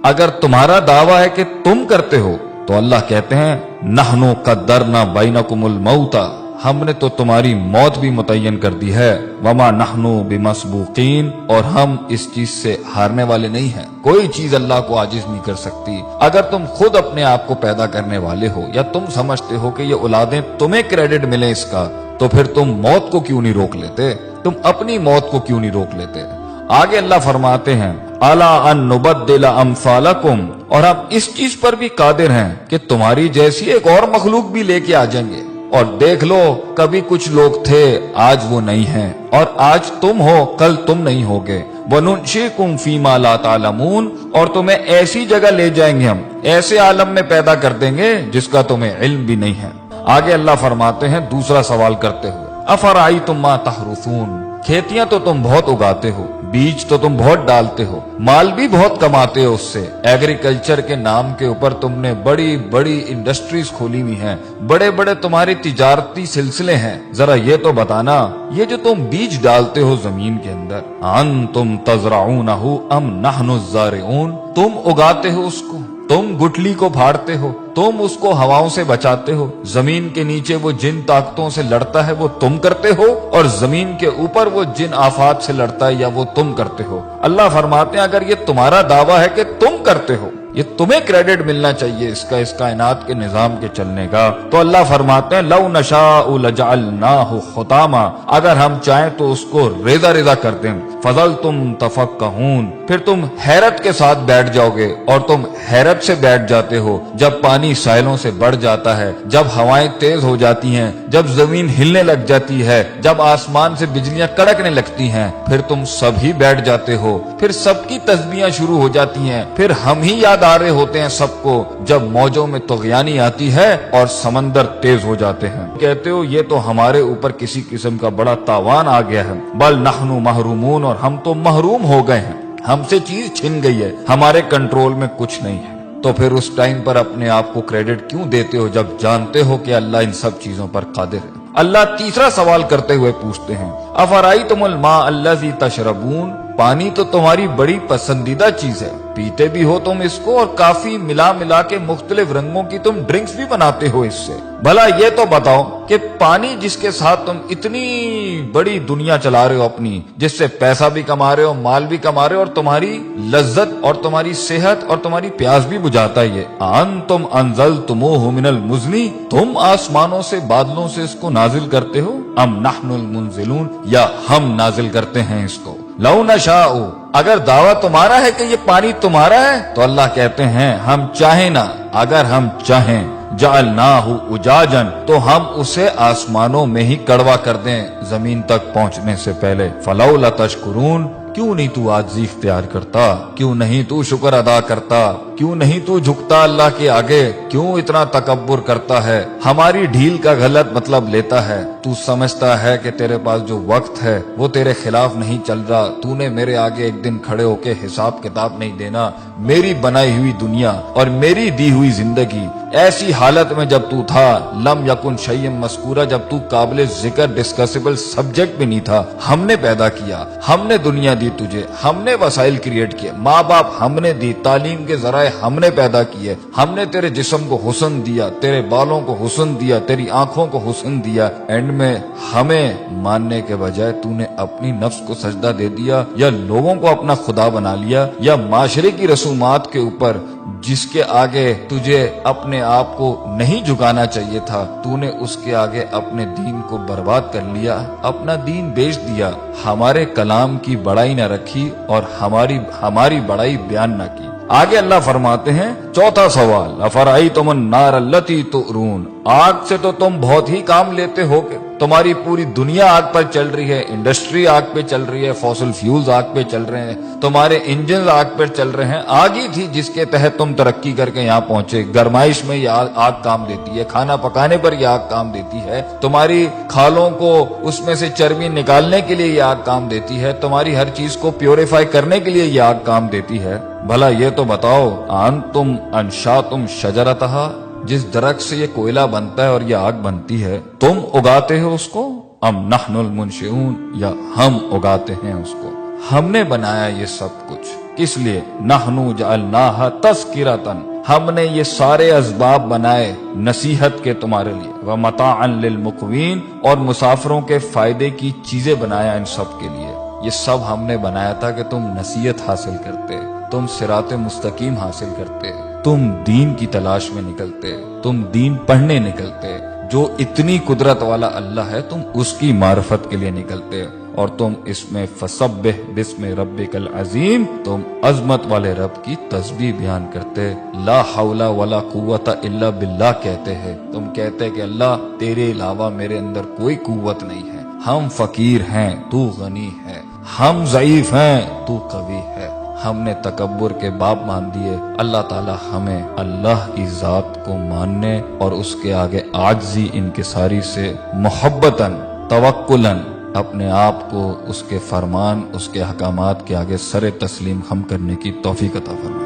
اگر تمہارا دعویٰ ہے کہ تم کرتے ہو تو اللہ کہتے ہیں نحنو قدرنا بینکم الموت، ہم نے تو تمہاری موت بھی متعین کر دی ہے، وما نحنو بمسبوقین، اور ہم اس چیز سے ہارنے والے نہیں ہیں، کوئی چیز اللہ کو عاجز نہیں کر سکتی۔ اگر تم خود اپنے آپ کو پیدا کرنے والے ہو یا تم سمجھتے ہو کہ یہ اولادیں تمہیں کریڈٹ ملے اس کا، تو پھر تم موت کو کیوں نہیں روک لیتے؟ تم اپنی موت کو کیوں نہیں روک لیتے؟ آگے اللہ فرماتے ہیں الا ان نبدل امثالکم، اور ہم اس چیز پر بھی قادر ہیں کہ تمہاری جیسی ایک اور مخلوق بھی لے کے آ جائیں گے، اور دیکھ لو کبھی کچھ لوگ تھے آج وہ نہیں ہیں، اور آج تم ہو کل تم نہیں ہوگے، وَنُنْشِئْكُمْ فِي مَا لَا تَعْلَمُونَ، اور تمہیں ایسی جگہ لے جائیں گے، ہم ایسے عالم میں پیدا کر دیں گے جس کا تمہیں علم بھی نہیں ہے۔ آگے اللہ فرماتے ہیں دوسرا سوال کرتے ہوئے افرأیتم ما تحرثون، کھیتیاں تو تم بہت اگاتے ہو، بیج تو تم بہت ڈالتے ہو، مال بھی بہت کماتے ہو اس سے، ایگریکلچر کے نام کے اوپر تم نے بڑی بڑی انڈسٹریز کھولی ہوئی ہیں، بڑے بڑے تمہارے تجارتی سلسلے ہیں، ذرا یہ تو بتانا یہ جو تم بیج ڈالتے ہو زمین کے اندر، انتم تزرعونہ ام نحن الزارعون، تم اگاتے ہو اس کو، تم گٹلی کو پھاڑتے ہو، تم اس کو ہواؤں سے بچاتے ہو، زمین کے نیچے وہ جن طاقتوں سے لڑتا ہے وہ تم کرتے ہو، اور زمین کے اوپر وہ جن آفات سے لڑتا ہے یا وہ تم کرتے ہو۔ اللہ فرماتے ہیں اگر یہ تمہارا دعویٰ ہے کہ تم کرتے ہو، یہ تمہیں کریڈٹ ملنا چاہیے اس کائنات کے نظام کے چلنے کا، تو اللہ فرماتے ہیں لو نشاء لجعلناہ حطاما، اگر ہم چاہیں تو اس کو ریزہ ریزہ کر دیں، فظلتم تفکہون، پھر تم حیرت کے ساتھ بیٹھ جاؤ گے، اور تم حیرت سے بیٹھ جاتے ہو جب پانی ساحلوں سے بڑھ جاتا ہے، جب ہوائیں تیز ہو جاتی ہیں، جب زمین ہلنے لگ جاتی ہے، جب آسمان سے بجلیاں کڑکنے لگتی ہیں، پھر تم سب ہی بیٹھ جاتے ہو، پھر سب کی تسبیحاں شروع ہو جاتی ہیں، پھر ہم ہی یاد آ رہے ہوتے ہیں سب کو جب موجوں میں طغیانی آتی ہے اور سمندر تیز ہو جاتے ہیں، کہتے ہو یہ تو ہمارے اوپر کسی قسم کا بڑا تاوان آ گیا ہے، بل نحن محرومون، اور ہم تو محروم ہو گئے ہیں، ہم سے چیز چھن گئی ہے، ہمارے کنٹرول میں کچھ نہیں ہے۔ تو پھر اس ٹائم پر اپنے آپ کو کریڈٹ کیوں دیتے ہو جب جانتے ہو کہ اللہ ان سب چیزوں پر قادر ہے؟ اللہ تیسرا سوال کرتے ہوئے پوچھتے ہیں افرأیتم الماء الذی تشربون، پانی تو تمہاری بڑی پسندیدہ چیز ہے، پیتے بھی ہو تم اس کو، اور کافی ملا ملا کے مختلف رنگوں کی تم ڈرنکس بھی بناتے ہو اس سے، بھلا یہ تو بتاؤ کہ پانی جس کے ساتھ تم اتنی بڑی دنیا چلا رہے ہو اپنی، جس سے پیسہ بھی کما رہے ہو، مال بھی کما رہے ہو، اور تمہاری لذت اور تمہاری صحت اور تمہاری پیاس بھی بجھاتا ہے، یہ انتم انزلتموہ من المزن، تم آسمانوں سے بادلوں سے اس کو نازل کرتے ہو، ام نحن المنزلون، یا ہم نازل کرتے ہیں اس کو، لو نشاء، اگر دعویٰ تمہارا ہے کہ یہ پانی تمہارا ہے تو اللہ کہتے ہیں ہم چاہیں نا، اگر ہم چاہیں جعلناہ اجاجا، تو ہم اسے آسمانوں میں ہی کڑوا کر دیں زمین تک پہنچنے سے پہلے، فلولا تشکرون، کیوں نہیں تو عاجزی اختیار کرتا، کیوں نہیں تو شکر ادا کرتا، کیوں نہیں تو جھکتا اللہ کے آگے، کیوں اتنا تکبر کرتا ہے، ہماری ڈھیل کا غلط مطلب لیتا ہے، تو سمجھتا ہے کہ تیرے پاس جو وقت ہے وہ تیرے خلاف نہیں چل رہا، تو نے میرے آگے ایک دن کھڑے ہو کے حساب کتاب نہیں دینا، میری بنائی ہوئی دنیا اور میری دی ہوئی زندگی ایسی حالت میں جب تو تھا، لم یکن شیئا مذکورا، جب تو قابل ذکر ڈسکسیبل سبجیکٹ بھی نہیں تھا، ہم نے پیدا کیا، ہم نے دنیا دی تجھے، ہم نے وسائل کریٹ کیے، ماں باپ ہم نے دی، تعلیم کے ذرائع ہم نے پیدا کیے، ہم نے تیرے جسم کو حسن دیا، تیرے بالوں کو حسن دیا، تیری آنکھوں کو حسن دیا، اینڈ میں ہمیں ماننے کے بجائے تو نے اپنی نفس کو سجدہ دے دیا، یا لوگوں کو اپنا خدا بنا لیا، یا معاشرے کی رسومات کے اوپر جس کے آگے تجھے اپنے آپ کو نہیں جھکانا چاہیے تھا، تو نے اس کے آگے اپنے دین کو برباد کر لیا، اپنا دین بیچ دیا، ہمارے کلام کی بڑائی نہ رکھی اور ہماری بڑائی بیان نہ کی۔ آگے اللہ فرماتے ہیں چوتھا سوال افرأیتم النار التی تؤرون، آگ سے تو تم بہت ہی کام لیتے ہو کہ تمہاری پوری دنیا آگ پر چل رہی ہے، انڈسٹری آگ پہ چل رہی ہے، فوسل فیولز آگ پہ چل رہے ہیں، تمہارے انجنز آگ پہ چل رہے ہیں، آگ ہی تھی جس کے تحت تم ترقی کر کے یہاں پہنچے، گرمائش میں یہ آگ کام دیتی ہے، کھانا پکانے پر یہ آگ کام دیتی ہے، تمہاری کھالوں کو اس میں سے چربی نکالنے کے لیے یہ آگ کام دیتی ہے، تمہاری ہر چیز کو پیوریفائی کرنے کے لیے یہ آگ کام دیتی ہے، بھلا یہ تو بتاؤ انتم انشاتم شجرتہا، جس درخت سے یہ کوئلہ بنتا ہے اور یہ آگ بنتی ہے تم اگاتے ہو اس کو، ام نحن المنشئون، یا ہم اگاتے ہیں اس کو، ہم نے بنایا یہ سب کچھ، کس لیے؟ نحنو جعلناہا تذکرۃ، ہم نے یہ سارے اسباب بنائے نصیحت کے تمہارے لیے، ومتاعا للمقوین، اور مسافروں کے فائدے کی چیزیں بنایا ان سب کے لیے۔ یہ سب ہم نے بنایا تھا کہ تم نصیحت حاصل کرتے، تم صراط مستقیم حاصل کرتے، تم دین کی تلاش میں نکلتے، تم دین پڑھنے نکلتے۔ جو اتنی قدرت والا اللہ ہے تم اس کی معرفت کے لیے نکلتے، اور تم اس میں فسبح بسم ربک العظیم، تم عظمت والے رب کی تسبیح بیان کرتے، لا حول ولا قوت الا باللہ کہتے ہیں۔ تم کہتے کہ اللہ تیرے علاوہ میرے اندر کوئی قوت نہیں ہے، ہم فقیر ہیں تو غنی ہے، ہم ضعیف ہیں تو قوی ہے۔ ہم نے تکبر کے باب مان دیے، اللہ تعالی ہمیں اللہ کی ذات کو ماننے اور اس کے آگے عاجزی انکساری سے محبتاً توکلاً اپنے آپ کو اس کے فرمان، اس کے احکامات کے آگے سر تسلیم خم کرنے کی توفیق عطا فرمائے۔